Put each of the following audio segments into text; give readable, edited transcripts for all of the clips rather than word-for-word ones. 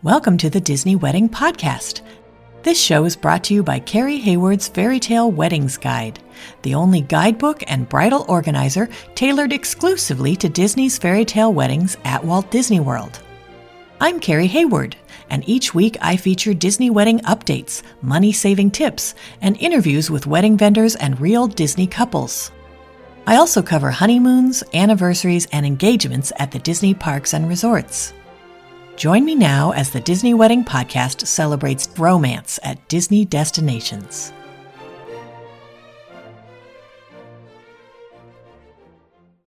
Welcome to the Disney Wedding Podcast. This show is brought to you by Carrie Hayward's Fairy Tale Weddings Guide, the only guidebook and bridal organizer tailored exclusively to Disney's fairy tale weddings at Walt Disney World. I'm Carrie Hayward, and each week I feature Disney wedding updates, money-saving tips, and interviews with wedding vendors and real Disney couples. I also cover honeymoons, anniversaries, and engagements at the Disney parks and resorts. Join me now as the Disney Wedding Podcast celebrates romance at Disney destinations.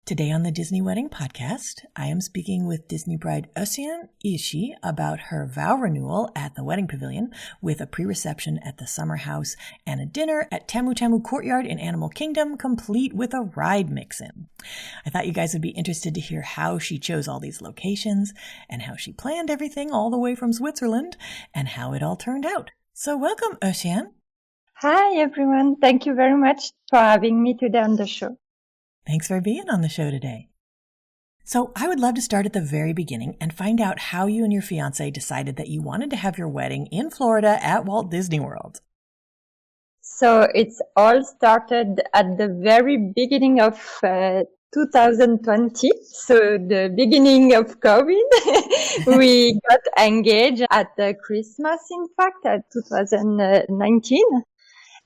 Today on the Disney Wedding Podcast, I am speaking with Disney bride Océane Hirschi about her vow renewal at the Wedding Pavilion, with a pre-reception at the Summerhouse and a dinner at Tamu Tamu Courtyard in Animal Kingdom, complete with a ride mix-in. I thought you guys would be interested to hear how she chose all these locations and how she planned everything all the way from Switzerland and how it all turned out. So welcome, Océane. Hi, everyone. Thank you very much for having me today on the show. Thanks for being on the show today. So I would love to start at the very beginning and find out how you and your fiancé decided that you wanted to have your wedding in Florida at Walt Disney World. So it's all started at the very beginning of 2020. So the beginning of COVID. We got engaged at Christmas, in fact, at 2019.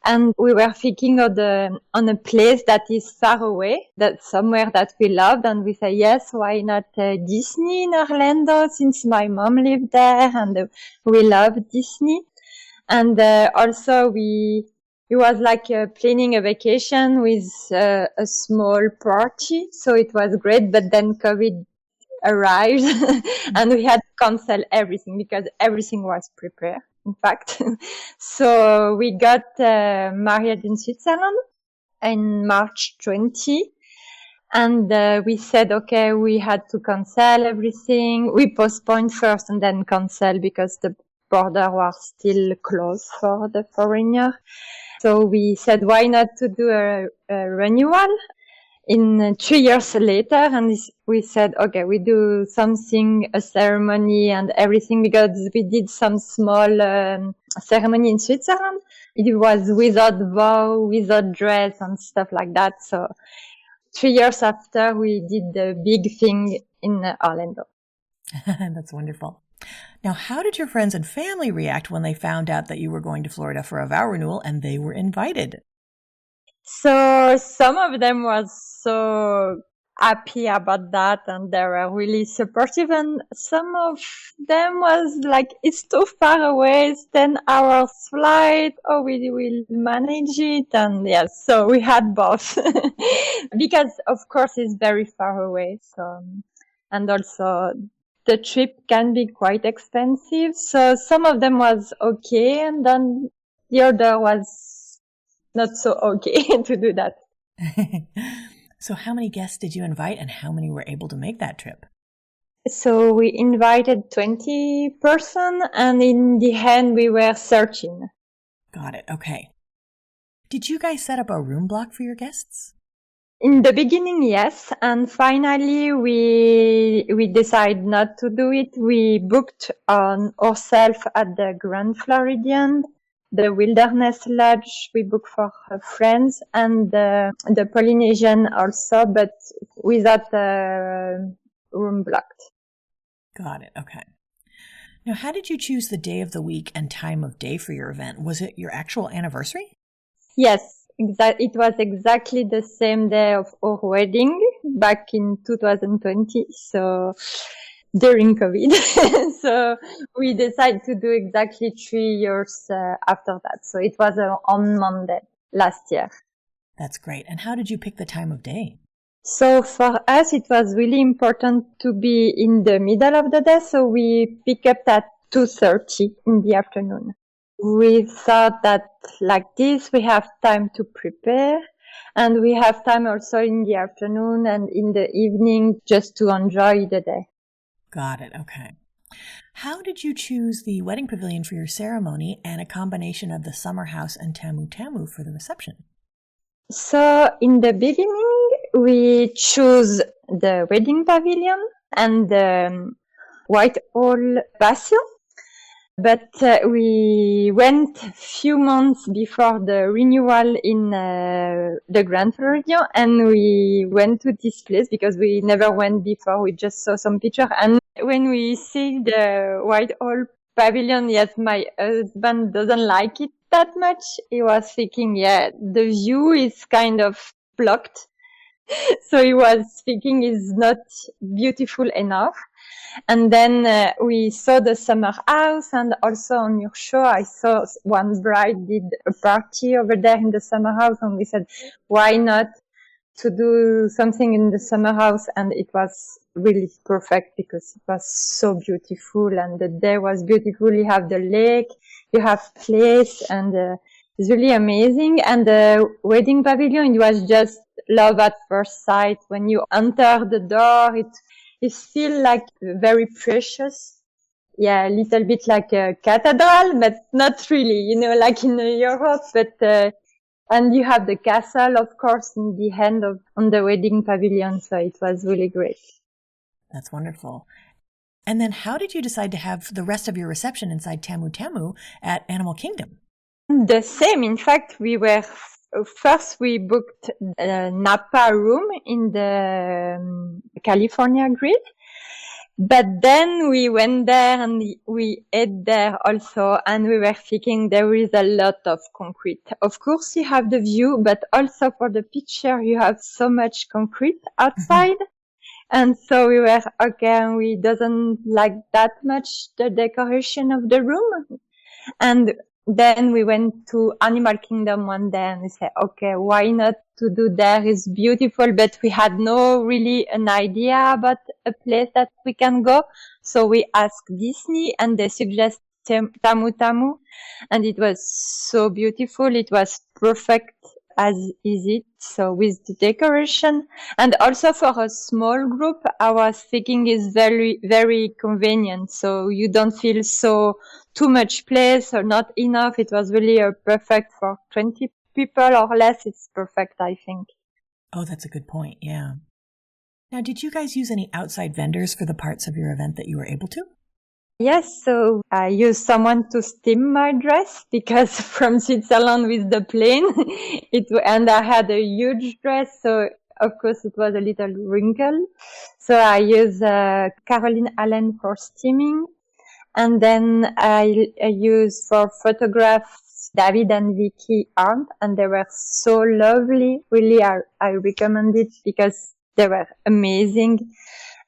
And we were thinking on a place that is far away, that's somewhere that we loved. And we said, yes, why not Disney in Orlando, since my mom lived there and we love Disney. And also it was like planning a vacation with a small party. So it was great. But then COVID arrived and we had to cancel everything because everything was prepared. In fact, so we got married in Switzerland in March 20, and we said, okay, we had to cancel everything. We postponed first and then cancel because the border was still closed for the foreigner. So we said, why not to do a renewal in 3 years later? And we said, okay, we do something, a ceremony and everything, because we did some small ceremony in Switzerland. It was without vow, without dress and stuff like that. So 3 years after, we did the big thing in Orlando. That's wonderful. Now, how did your friends and family react when they found out that you were going to Florida for a vow renewal and they were invited? So some of them was so happy about that and they were really supportive, and some of them was like, it's too far away, it's 10 hours flight, oh, we will manage it. And yes, so we had both because of course it's very far away. So, and also the trip can be quite expensive. So some of them was okay, and then the other was not so okay to do that. So how many guests did you invite and how many were able to make that trip? So we invited 20 person and in the end we were 13. Got it. Okay. Did you guys set up a room block for your guests? In the beginning, yes. And finally we decided not to do it. We booked on ourselves at the Grand Floridian, the Wilderness Lodge we booked for friends, and the Polynesian also, but without room blocked. Got it. Okay. Now, how did you choose the day of the week and time of day for your event? Was it your actual anniversary? Yes, it was exactly the same day of our wedding back in 2020. So during COVID. So we decided to do exactly 3 years after that. So it was on Monday last year. That's great. And how did you pick the time of day? So for us, it was really important to be in the middle of the day. So we picked up at 2:30 in the afternoon. We thought that like this, we have time to prepare, and we have time also in the afternoon and in the evening just to enjoy the day. Got it. Okay. How did you choose the wedding pavilion for your ceremony and a combination of the Summerhouse and Tamu Tamu for the reception? So in the beginning, We choose the Wedding Pavilion and the Whitehall Basil. But we went a few months before the renewal in the Grand Floridian, and we went to this place because we never went before. We just saw some picture. And when we see the Whitehall Pavilion, yes, my husband doesn't like it that much. He was thinking, yeah, the view is kind of blocked. So he was thinking it's not beautiful enough. And then we saw the Summerhouse, and also on your show, I saw one bride did a party over there in the Summerhouse, and we said, why not to do something in the Summerhouse? And it was really perfect because it was so beautiful, and the day was beautiful. You have the lake, you have place, and it's really amazing. And the Wedding Pavilion, it was just love at first sight. When you enter the door, it feels like very precious. Yeah, a little bit like a cathedral, but not really, like in Europe. But and you have the castle, of course, in the end on the Wedding Pavilion. So it was really great. That's wonderful. And then how did you decide to have the rest of your reception inside Tamu Tamu at Animal Kingdom? The same. In fact, first we booked a Napa room in the California grid. But then we went there and we ate there also, and we were thinking there is a lot of concrete. Of course, you have the view, but also for the picture, you have so much concrete outside. And so we were, okay, we doesn't like that much the decoration of the room. And then we went to Animal Kingdom one day and we said, okay, why not to do there? It's beautiful, but we had no really an idea about a place that we can go. So we asked Disney and they suggested Tamu Tamu, and it was so beautiful. It was perfect as is it. So with the decoration, and also for a small group, I was thinking is very, very convenient. So you don't feel so too much place or not enough. It was really perfect for 20 people or less. It's perfect, I think. Oh, that's a good point. Yeah. Now, did you guys use any outside vendors for the parts of your event that you were able to? Yes, so I used someone to steam my dress because from Switzerland with the plane, and I had a huge dress, so of course it was a little wrinkled. So I used Caroline Allen for steaming, and then I used for photographs David and Vicky Arndt, and they were so lovely. Really, I recommend it because they were amazing.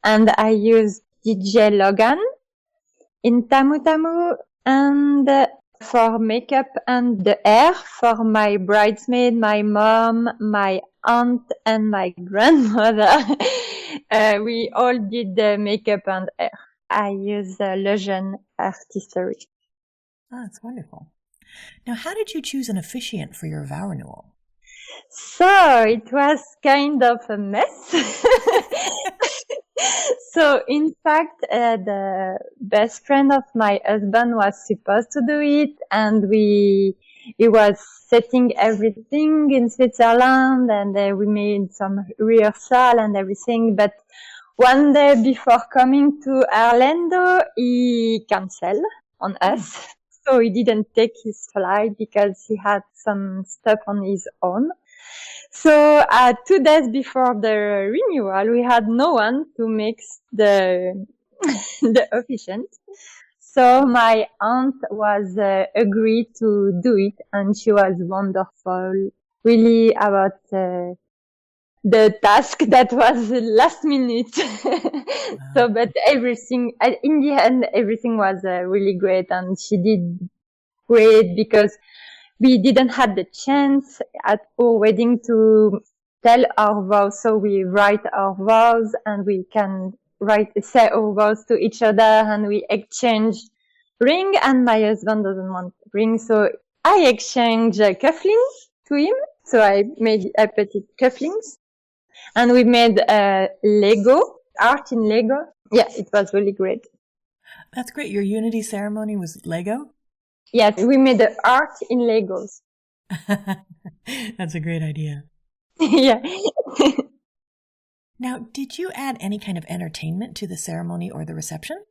And I used DJ Logan in Tamu Tamu, and for makeup and the hair for my bridesmaid, my mom, my aunt, and my grandmother. We all did the makeup and hair. I use Lejeune Artistry. Oh, that's wonderful. Now, how did you choose an officiant for your vow renewal? So it was kind of a mess. So in fact, the best friend of my husband was supposed to do it, and he was setting everything in Switzerland, and we made some rehearsal and everything. But one day before coming to Orlando, he canceled on us. So he didn't take his flight because he had some stuff on his own. So 2 days before the renewal, we had no one to mix the officiant. So my aunt was agreed to do it, and she was wonderful, really about the task that was last minute. So, but everything, in the end, everything was really great, and she did great because we didn't have the chance at our wedding to tell our vows. So we write our vows, and we can say our vows to each other, and we exchange ring, and my husband doesn't want ring. So I exchange cufflinks to him. So I put it cufflinks, and we made Lego, art in Lego. Yeah, it was really great. That's great. Your unity ceremony was Lego? Yes, we made the art in Legos. That's a great idea. Yeah. Now, did you add any kind of entertainment to the ceremony or the reception?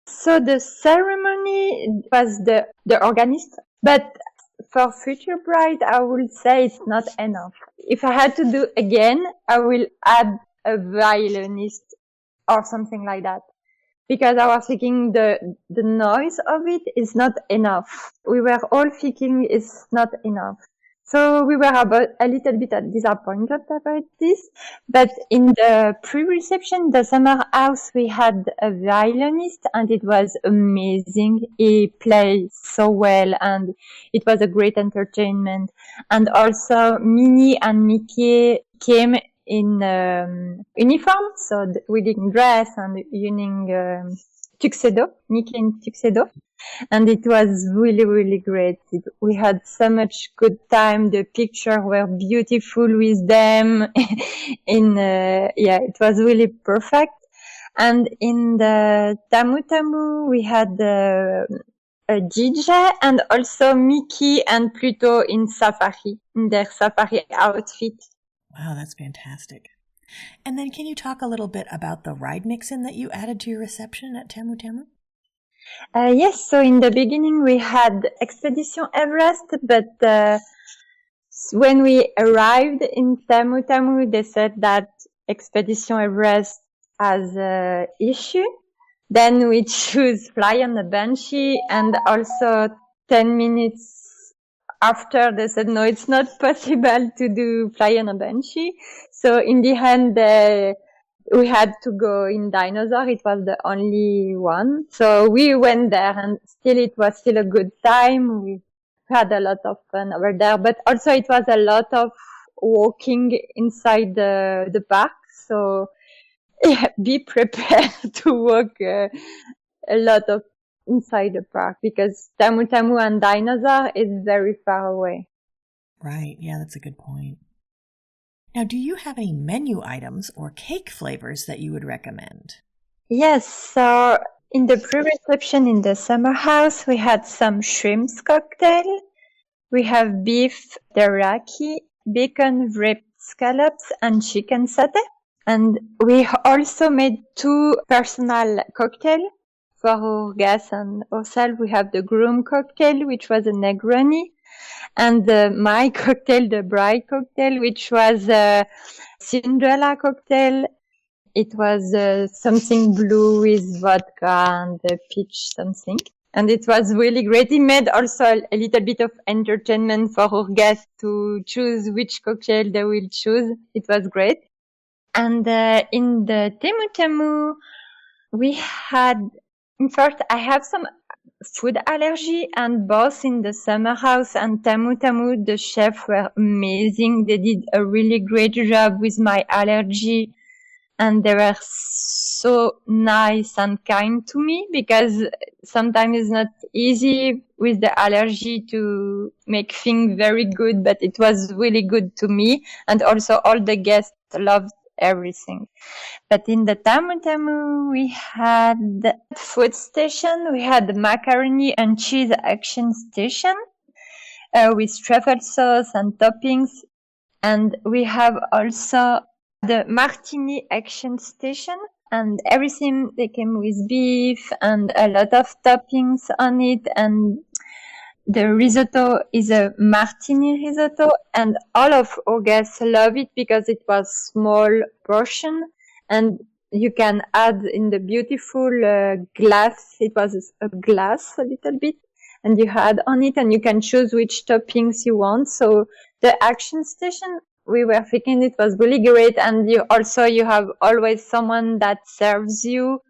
So the ceremony was the organist, but for future bride, I would say it's not enough. If I had to do again, I will add a violinist or something like that. Because I was thinking the noise of it is not enough. We were all thinking it's not enough. So we were a little bit disappointed about this. But in the pre-reception, the summer house, we had a violinist and it was amazing. He played so well and it was a great entertainment. And also Minnie and Mickey came in uniform, so the wedding dress and using tuxedo, Mickey in tuxedo. And it was really, really great. We had so much good time. The pictures were beautiful with them. It was really perfect. And in the Tamu Tamu, we had a DJ and also Mickey and Pluto in their safari outfit. Wow, that's fantastic. And then can you talk a little bit about the ride mix-in that you added to your reception at Tamu Tamu? Yes, so in the beginning we had Expedition Everest, but when we arrived in Tamu Tamu, they said that Expedition Everest has an issue. Then we choose Fly on the Banshee, and also 10 minutes after they said, no, it's not possible to do Fly on a Banshee. So in the end, we had to go in Dinosaur. It was the only one. So we went there and it was still a good time. We had a lot of fun over there, but also it was a lot of walking inside the park. So yeah, be prepared to walk a lot of inside the park because Tamu Tamu and Dinosaur is very far away. Right. Yeah, that's a good point. Now, do you have any menu items or cake flavors that you would recommend? Yes. So in the pre-reception in the Summerhouse, we had some shrimps cocktail. We have beef teriyaki, bacon wrapped scallops, and chicken satay. And we also made 2 personal cocktails for our guests and ourselves. We have the groom cocktail, which was a Negroni, and my cocktail, the bride cocktail, which was a Cinderella cocktail. It was something blue with vodka and peach something. And it was really great. It made also a little bit of entertainment for our guests to choose which cocktail they will choose. It was great. And in the Tamu Tamu, we had, in fact, I have some food allergy, and both in the Summerhouse and Tamu Tamu, the chefs were amazing. They did a really great job with my allergy, and they were so nice and kind to me because sometimes it's not easy with the allergy to make things very good, but it was really good to me. And also all the guests loved everything. But in the Tamu Tamu, we had the food station. We had the macaroni and cheese action station with truffle sauce and toppings. And we have also the martini action station. And everything, they came with beef and a lot of toppings on it. And the risotto is a martini risotto, and all of our guests love it because it was small portion, and you can add in the beautiful glass. It was a glass a little bit, and you add on it, and you can choose which toppings you want. So the action station, we were thinking it was really great, and you have always someone that serves you.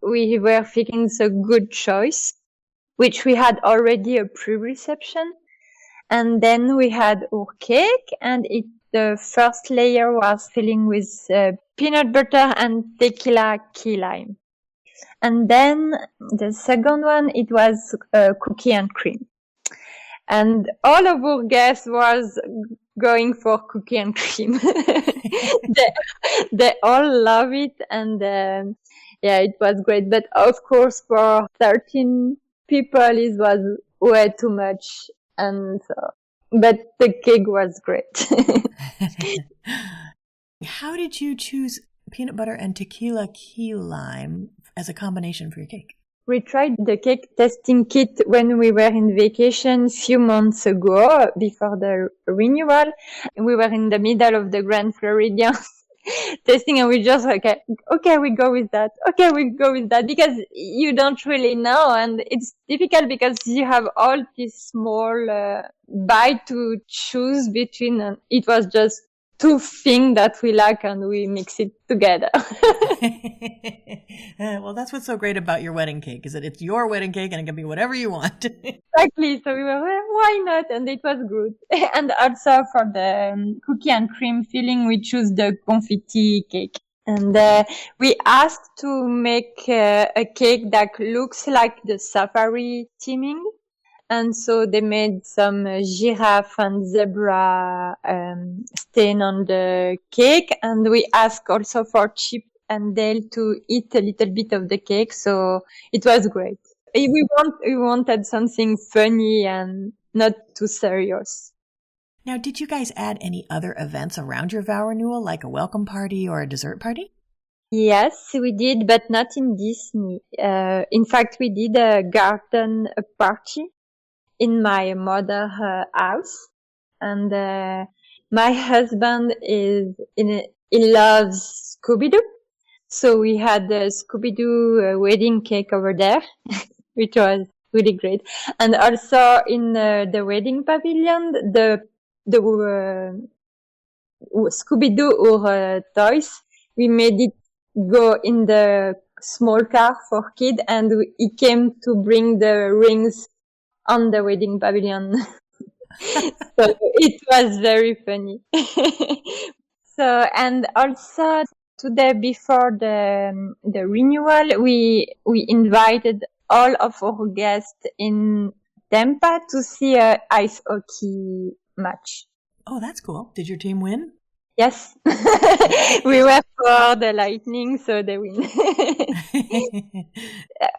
We were thinking it's a good choice, which we had already a pre-reception. And then we had our cake, and the first layer was filling with peanut butter and tequila key lime. And then the second one, it was cookie and cream. And all of our guests was going for cookie and cream. they all love it, and it was great. But of course, for 13 people, it was way too much, and but the cake was great. How did you choose peanut butter and tequila key lime as a combination for your cake? We tried the cake testing kit when we were in vacation few months ago before the renewal. We were in the middle of the Grand Floridian testing, and we just okay, we go with that. Okay, we go with that, because you don't really know, and it's difficult because you have all this small bite to choose between, and it was just two things that we like, and we mix it together. Well, that's what's so great about your wedding cake, is that it's your wedding cake and it can be whatever you want. Exactly. So we were, well, why not? And it was good. And also for the cookie and cream filling, we choose the confetti cake. And we asked to make a cake that looks like the safari theming. And so they made some giraffe and zebra stain on the cake. And we asked also for Chip and Dale to eat a little bit of the cake. So it was great. We wanted something funny and not too serious. Now, did you guys add any other events around your vow renewal, like a welcome party or a dessert party? Yes, we did, but not in Disney. In fact, we did a garden party in my mother's house, and my husband he loves Scooby-Doo, so we had the Scooby-Doo wedding cake over there, which was really great. And also in the Wedding Pavilion, the Scooby-Doo toys, we made it go in the small car for kids, and he came to bring the rings on the Wedding Pavilion. So it was very funny. So, and also today before the renewal, we invited all of our guests in Tampa to see a ice hockey match. Oh, that's cool. Did your team win? Yes. We were for the Lightning, so they win.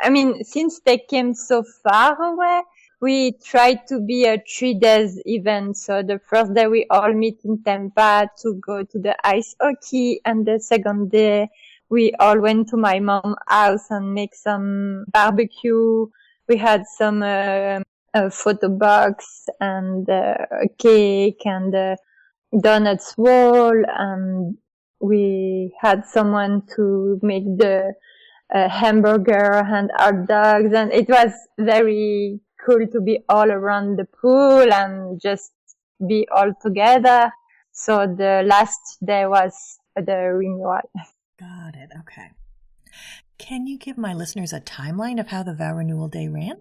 I mean, since they came so far away, we tried to be a 3 days event. So the first day we all meet in Tampa to go to the ice hockey, and the second day we all went to my mom's house and make some barbecue. We had some photo box and cake and donuts wall, and we had someone to make the hamburger and hot dogs, and it was very cool to be all around the pool and just be all together. So the last day was the renewal. Got it. Okay. Can you give my listeners a timeline of how the vow renewal day ran?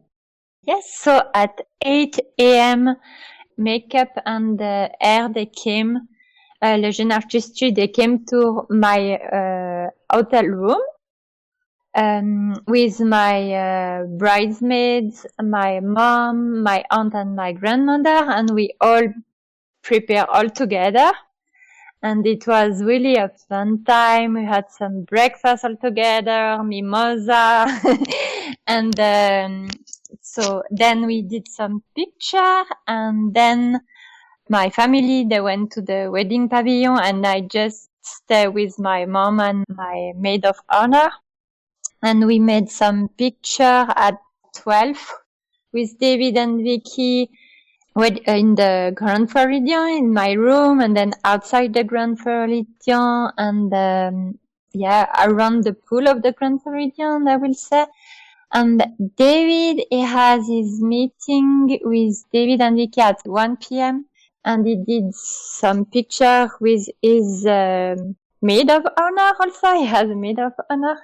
Yes. So at 8 a.m., makeup and hair, they came, le jeune artistry, they came to my hotel room with my bridesmaids, my mom, my aunt, and my grandmother, and we all prepare all together. And it was really a fun time. We had some breakfast all together, mimosa, and so then we did some picture, and then my family, they went to the Wedding Pavilion, and I just stayed with my mom and my maid of honor. And we made some picture at 12 with David and Vicky in the Grand Floridian in my room, and then outside the Grand Floridian, and around the pool of the Grand Floridian, I will say. And David, he has his meeting with David and Vicky at 1 p.m. and he did some picture with his maid of honor also. He has a maid of honor.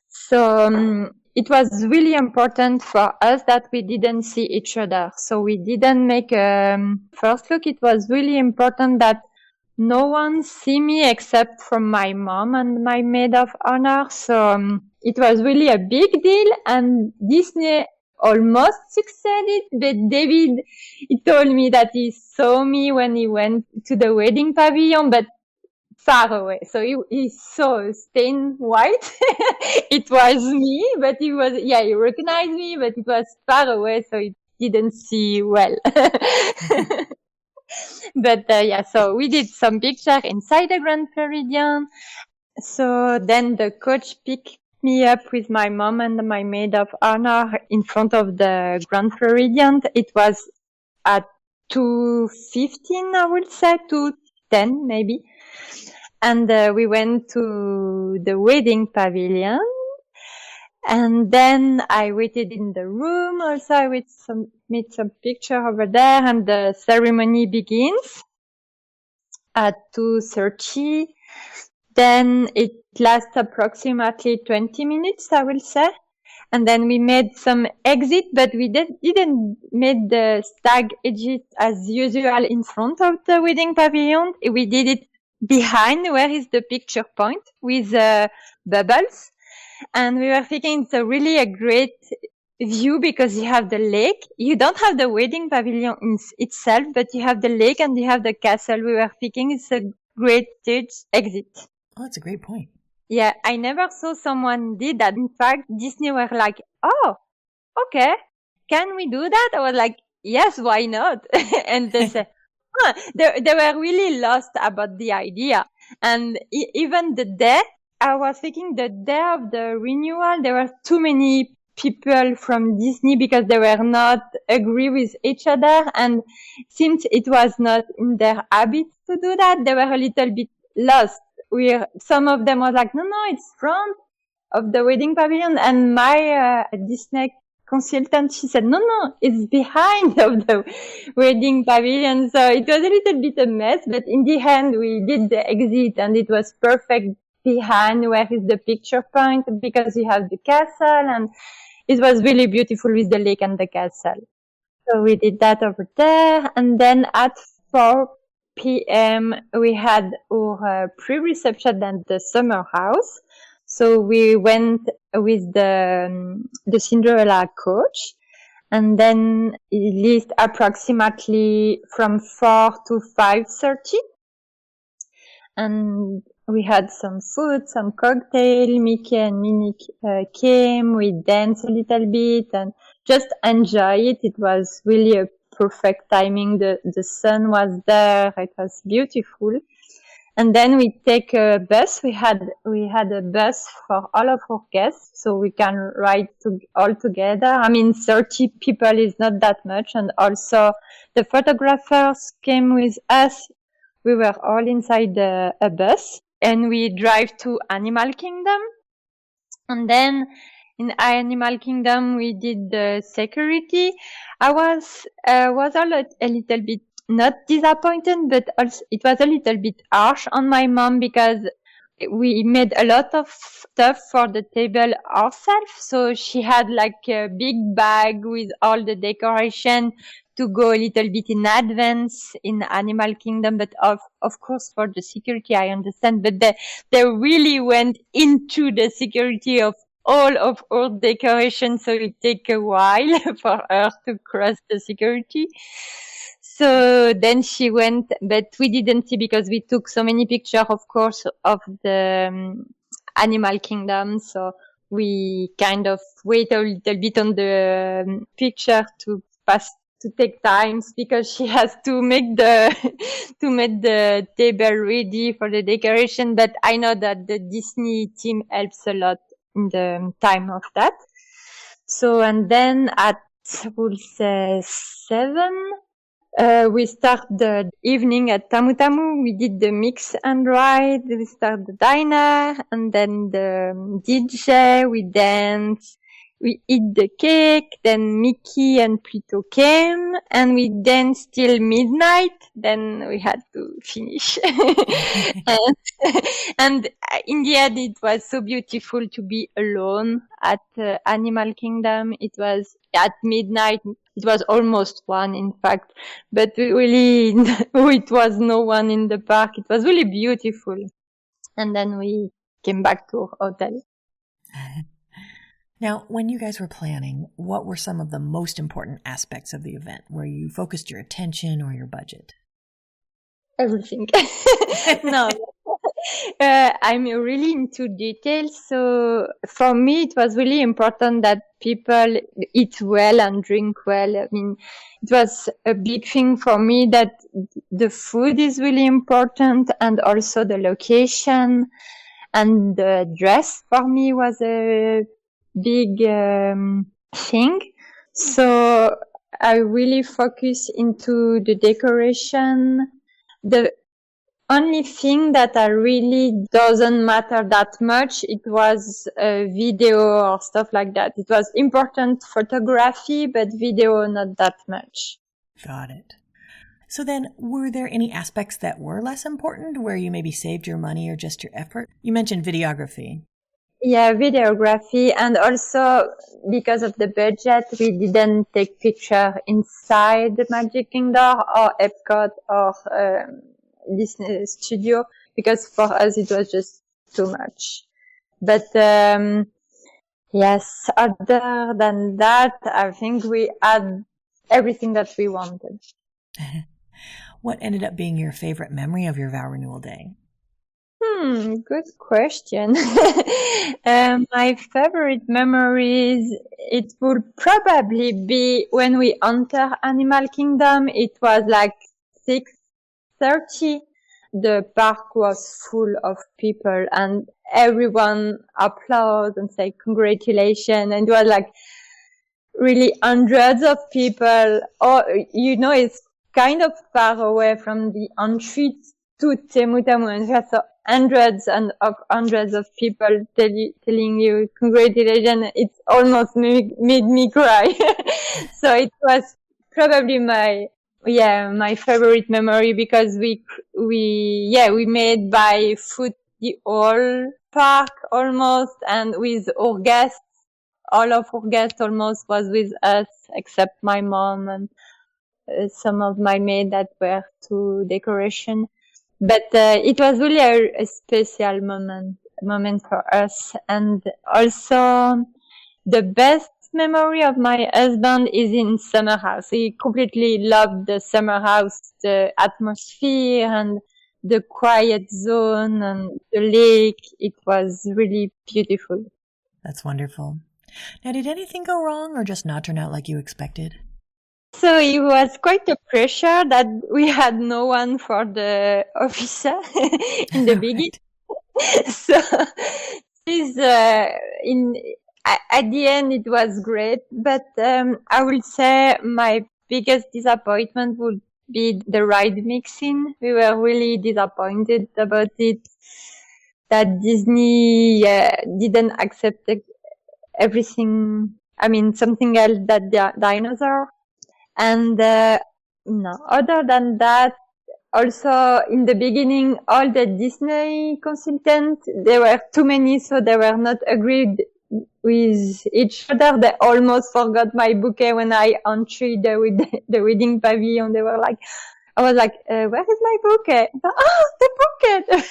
So it was really important for us that we didn't see each other. So we didn't make a first look. It was really important that no one see me except from my mom and my maid of honor. So it was really a big deal, and Disney almost succeeded. But David, he told me that he saw me when he went to the Wedding Pavilion, but far away. So he saw stained white. It was me, but he recognized me, but it was far away, so he didn't see well. But so we did some picture inside the Grand Floridian. So then the coach picked me up with my mom and my maid of honor in front of the Grand Floridian. It was at 2:15, I would say, 2:10 maybe. And we went to the Wedding Pavilion. And then I waited in the room. Also, I made some picture over there, and the ceremony begins at 2:30. Then it lasts approximately 20 minutes, I will say. And then we made some exit, but we didn't make the stag exit as usual in front of the wedding pavilion. We did it behind where is the picture point with bubbles. And we were thinking it's really a great view because you have the lake. You don't have the wedding pavilion itself, but you have the lake and you have the castle. We were thinking it's a great stage exit. Oh, that's a great point. Yeah, I never saw someone did that. In fact, Disney were like, oh, okay, can we do that? I was like, yes, why not? And they said, they were really lost about the idea. And even the day, I was thinking the day of the renewal, there were too many people from Disney because they were not agree with each other. And since it was not in their habit to do that, they were a little bit lost. Some of them was like, no, it's front of the wedding pavilion. And my Disney consultant, she said, no, it's behind of the wedding pavilion. So it was a little bit a mess, but in the end, we did the exit and it was perfect behind where is the picture point because you have the castle and it was really beautiful with the lake and the castle. So we did that over there. And then at 4 p.m. we had our pre-reception at the Summerhouse. So we went with the Cinderella coach, and then it least approximately from 4 to 5:30. And we had some food, some cocktail. Mickey and Minnie came. We danced a little bit and just enjoy it. It was really a perfect timing. The sun was there. It was beautiful. And then we take a bus. We had a bus for all of our guests, so we can ride all together. I mean, 30 people is not that much. And also the photographers came with us. We were all inside a bus and we drive to Animal Kingdom. And then in Animal Kingdom, we did the security. I was a little bit not disappointed, but also it was a little bit harsh on my mom because we made a lot of stuff for the table ourselves. So she had like a big bag with all the decoration to go a little bit in advance in Animal Kingdom. But of course, for the security, I understand. But they really went into the security of all of our decoration. So it take a while for her to cross the security. So then she went, but we didn't see because we took so many pictures, of course, of the Animal Kingdom. So we kind of wait a little bit on the picture to take times because she has to make the table ready for the decoration. But I know that the Disney team helps a lot in the time of that. So, and then at, we'll say 7, we start the evening at Tamu Tamu. We did the mix and ride. We start the diner and then the DJ. We dance. We eat the cake. Then Mickey and Pluto came and we danced till midnight. Then we had to finish. and in the end, it was so beautiful to be alone at Animal Kingdom. It was at midnight. It was almost 1, in fact, but really, it was no one in the park. It was really beautiful. And then we came back to our hotel. Now, when you guys were planning, what were some of the most important aspects of the event where you focused your attention or your budget? Everything. No. I'm really into details. So for me, it was really important that people eat well and drink well. I mean, it was a big thing for me that the food is really important and also the location. And the dress for me was a big thing. So I really focus into the decoration. The only thing that I really doesn't matter that much, it was video or stuff like that. It was important photography, but video not that much. Got it. So then, were there any aspects that were less important where you maybe saved your money or just your effort? You mentioned videography. Yeah, videography, and also because of the budget, we didn't take picture inside the Magic Kingdom or Epcot or Disney Studio, because for us it was just too much. But yes, other than that, I think we had everything that we wanted. What ended up being your favorite memory of your vow renewal day? Good question. My favorite memories, it would probably be when we enter Animal Kingdom. It was like 6:30. The park was full of people and everyone applauded and said congratulations. And it was like really hundreds of people. Oh, it's kind of far away from the entry to Tamu Tamu, and so hundreds of people telling you congratulations. It almost made me cry. So it was probably my favorite memory, because we made by foot the whole park almost, and with our guests, all of our guests almost was with us except my mom and some of my maids that were to decoration. But it was really a special moment for us. And also the best memory of my husband is in Summerhouse. He completely loved the Summerhouse, the atmosphere and the quiet zone and the lake. It was really beautiful. That's wonderful. Now, did anything go wrong or just not turn out like you expected? So it was quite a pressure that we had no one for the officer in the beginning. So at the end it was great, but I will say my biggest disappointment would be the ride mixing. We were really disappointed about it, that Disney didn't accept everything. I mean, something else that the dinosaur. And no, other than that, also in the beginning, all the Disney consultants, there were too many, so they were not agreed with each other. They almost forgot my bouquet when I entered the Wedding Pavilion. They were like, I was like, where is my bouquet? Oh, the bouquet!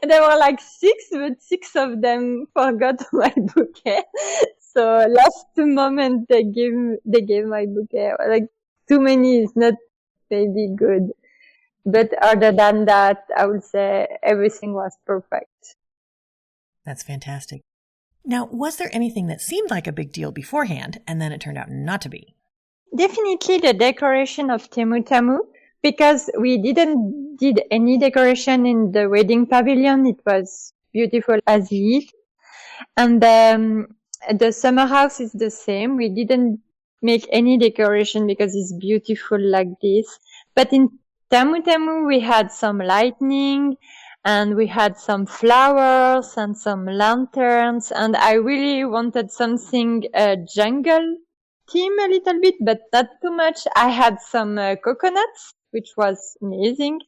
There were like 6, but 6 of them forgot my bouquet. So last moment they gave my bouquet. Like, too many is not maybe good. But other than that, I would say everything was perfect. That's fantastic. Now, was there anything that seemed like a big deal beforehand and then it turned out not to be? Definitely the decoration of Tamu Tamu, because we did any decoration in the Wedding Pavilion. It was beautiful as is. And the Summerhouse is the same. We didn't make any decoration because it's beautiful like this. But in Tamu Tamu, we had some lightning and we had some flowers and some lanterns. And I really wanted something jungle theme a little bit, but not too much. I had some coconuts, which was amazing,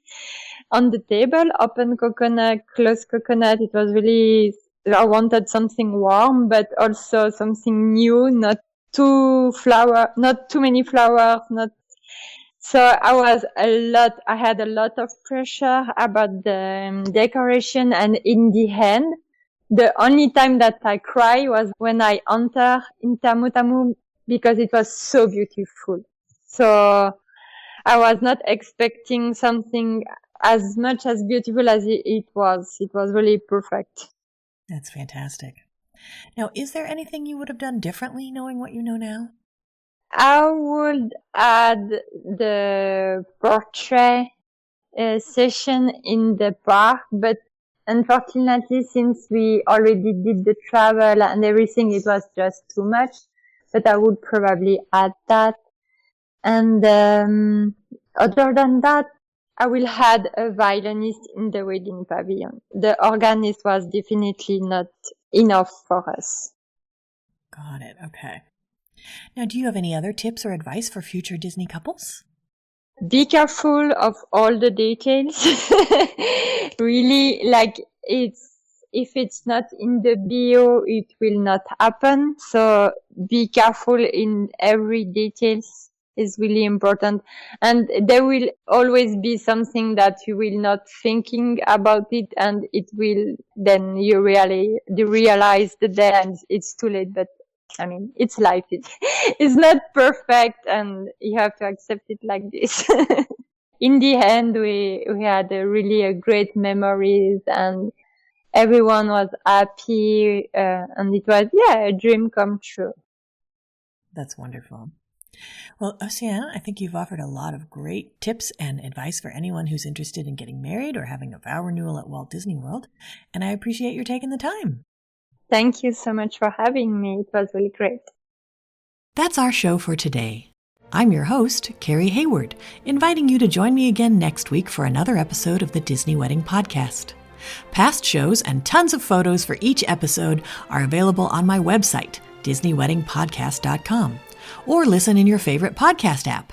on the table. Open coconut, closed coconut. It was really, I wanted something warm, but also something new, not too many flowers, so I had a lot of pressure about the decoration, and in the end, the only time that I cried was when I entered in Tamu Tamu, because it was so beautiful. So I was not expecting something as much as beautiful as it was. It was really perfect. That's fantastic. Now, is there anything you would have done differently knowing what you know now? I would add the portrait session in the park, but unfortunately, since we already did the travel and everything, it was just too much. But I would probably add that. And other than that, I will add a violinist in the wedding pavilion. The organist was definitely not enough for us. Got it. Okay. Now, do you have any other tips or advice for future Disney couples? Be careful of all the details. Really, like if it's not in the bio, it will not happen. So be careful in every details is really important. And there will always be something that you will not thinking about it, and it will, then you realize the day and it's too late. But I mean, it's life. It's not perfect, and you have to accept it like this. In the end, we had really great memories, and everyone was happy, and it was, a dream come true. That's wonderful. Well, Océane, I think you've offered a lot of great tips and advice for anyone who's interested in getting married or having a vow renewal at Walt Disney World, and I appreciate your taking the time. Thank you so much for having me. It was really great. That's our show for today. I'm your host, Carrie Hayward, inviting you to join me again next week for another episode of the Disney Wedding Podcast. Past shows and tons of photos for each episode are available on my website, DisneyWeddingPodcast.com, or listen in your favorite podcast app.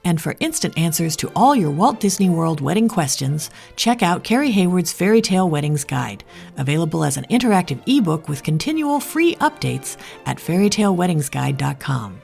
And for instant answers to all your Walt Disney World wedding questions, check out Carrie Hayward's Fairy Tale Weddings Guide, available as an interactive ebook with continual free updates at fairytaleweddingsguide.com.